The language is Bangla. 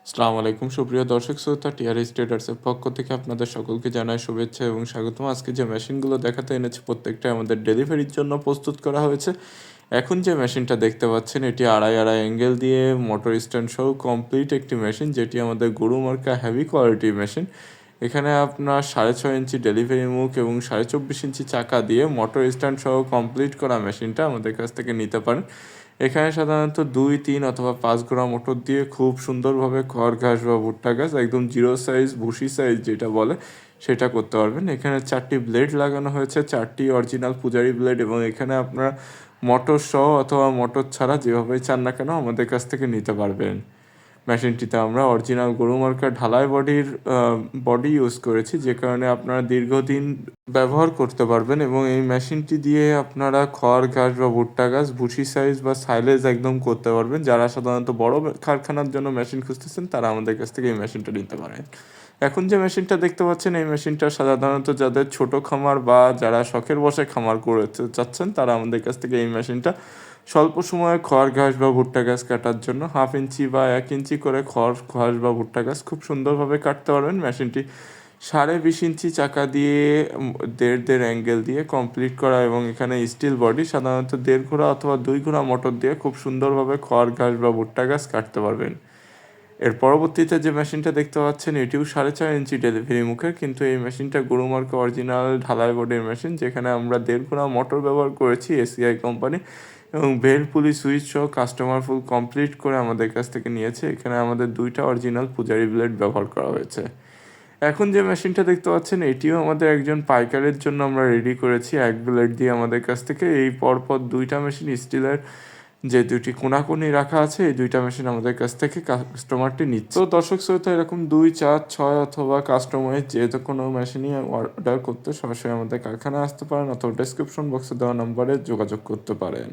আসসালামু আলাইকুম সুপ্রিয় দর্শক শ্রোতা টিআরএস ট্রেডার্সের পক্ষ থেকে আপনাদের সকলকে জানাই শুভেচ্ছা এবং স্বাগতম। আজকে যে মেশিনগুলো দেখাতে এনেছি প্রত্যেকটাই আমাদের ডেলিভারির জন্য প্রস্তুত করা হয়েছে। এখন যে মেশিনটা দেখতে পাচ্ছেন এটি আড়াই অ্যাঙ্গেল দিয়ে মোটর স্ট্যান্ড সহ কমপ্লিট একটি মেশিন, যেটি আমাদের গরু মার্কা হেভি কোয়ালিটির মেশিন। এখানে আপনার 6.5 ইঞ্চি ডেলিভারি মুখ এবং 24.5 ইঞ্চি চাকা দিয়ে মোটর স্ট্যান্ড সহ কমপ্লিট করা মেশিনটা আমাদের কাছ থেকে নিতে পারেন। এখানে সাধারণত 2, 3 অথবা 5 গোড়া মোটর দিয়ে খুব সুন্দরভাবে খড় ঘাস বা ভুট্টা ঘাস একদম জিরো সাইজ ভুসি সাইজ যেটা বলে সেটা করতে পারবেন। এখানে 4টি ব্লেড লাগানো হয়েছে, 4টি অরিজিনাল পূজারি ব্লেড, এবং এখানে আপনারা মোটর সহ অথবা মোটর ছাড়া যেভাবেই চান না কেন আমাদের কাছ থেকে নিতে পারবেন। মেশিনটিতে আমরা অরিজিনাল গরু মার্কা ঢালাই বডি ইউজ করেছি, যে কারণে আপনারা দীর্ঘদিন ব্যবহার করতে পারবেন এবং এই মেশিনটি দিয়ে আপনারা খড় ঘাস বা ভুট্টা ঘাস ভুসি সাইজ বা সাইলেজ একদম করতে পারবেন। যারা সাধারণত বড় কারখানার জন্য মেশিন খুঁজতেছেন তারা আমাদের কাছ থেকে এই মেশিনটা নিতে পারেন। এখন যে মেশিনটা দেখতে পাচ্ছেন এই মেশিনটা সাধারণত যাদের ছোট খামার বা যারা শখের বশে খামার করতে চাচ্ছেন তারা আমাদের কাছ থেকে এই মেশিনটা স্বল্প সময়ে খড় ঘাস বা ভুট্টা ঘাস কাটার জন্য 1/2 ইঞ্চি বা 1 ইঞ্চি করে খড় ঘাস বা ভুট্টা ঘাস খুব সুন্দরভাবে কাটতে পারবেন। মেশিনটি 20.5 ইঞ্চি চাকা দিয়ে 1.5 অ্যাঙ্গেল দিয়ে কমপ্লিট করা এবং এখানে স্টিল বডি, সাধারণত 1.5 ঘোড়া অথবা 2 ঘোড়া মোটর দিয়ে খুব সুন্দরভাবে খড় ঘাস বা ভুট্টা ঘাস কাটতে পারবেন। এর পরবর্তীতে যে মেশিনটা দেখতে পাচ্ছেন এটিও 4.5 ইঞ্চি ডেলিভারি মুখের, কিন্তু এই মেশিনটা গরু মার্কা অরিজিনাল ঢালাই বডির মেশিন, যেখানে আমরা 1.5 ঘোড়া মোটর ব্যবহার করেছি এসিআই কোম্পানি, এবং বেল্ট পুলি সুইচ সহ কাস্টমার ফুল কমপ্লিট করে আমাদের কাছ থেকে নিয়েছে। এখানে আমাদের 2টা অরিজিনাল পূজারি ব্লেড ব্যবহার করা হয়েছে। এখন যে মেশিনটা দেখতে পাচ্ছেন এটিও আমাদের একজন পাইকারের জন্য আমরা রেডি করেছি এক ব্লেড দিয়ে আমাদের কাছ থেকে। এই পরপর 2টা মেশিন স্টিলের যে 2টি কোনাকুনি রাখা আছে এই 2টা মেশিন আমাদের কাছ থেকে কাস্টমারটি নিচ্ছে। তো দর্শক শ্রোতা এরকম 2, 4, 6 অথবা কাস্টমাইজ যে কোনো মেশিনই অর্ডার করতে সরাসরি আমাদের কারখানায় আসতে পারেন অথবা ডেসক্রিপশন বক্সে দেওয়া নম্বরে যোগাযোগ করতে পারেন।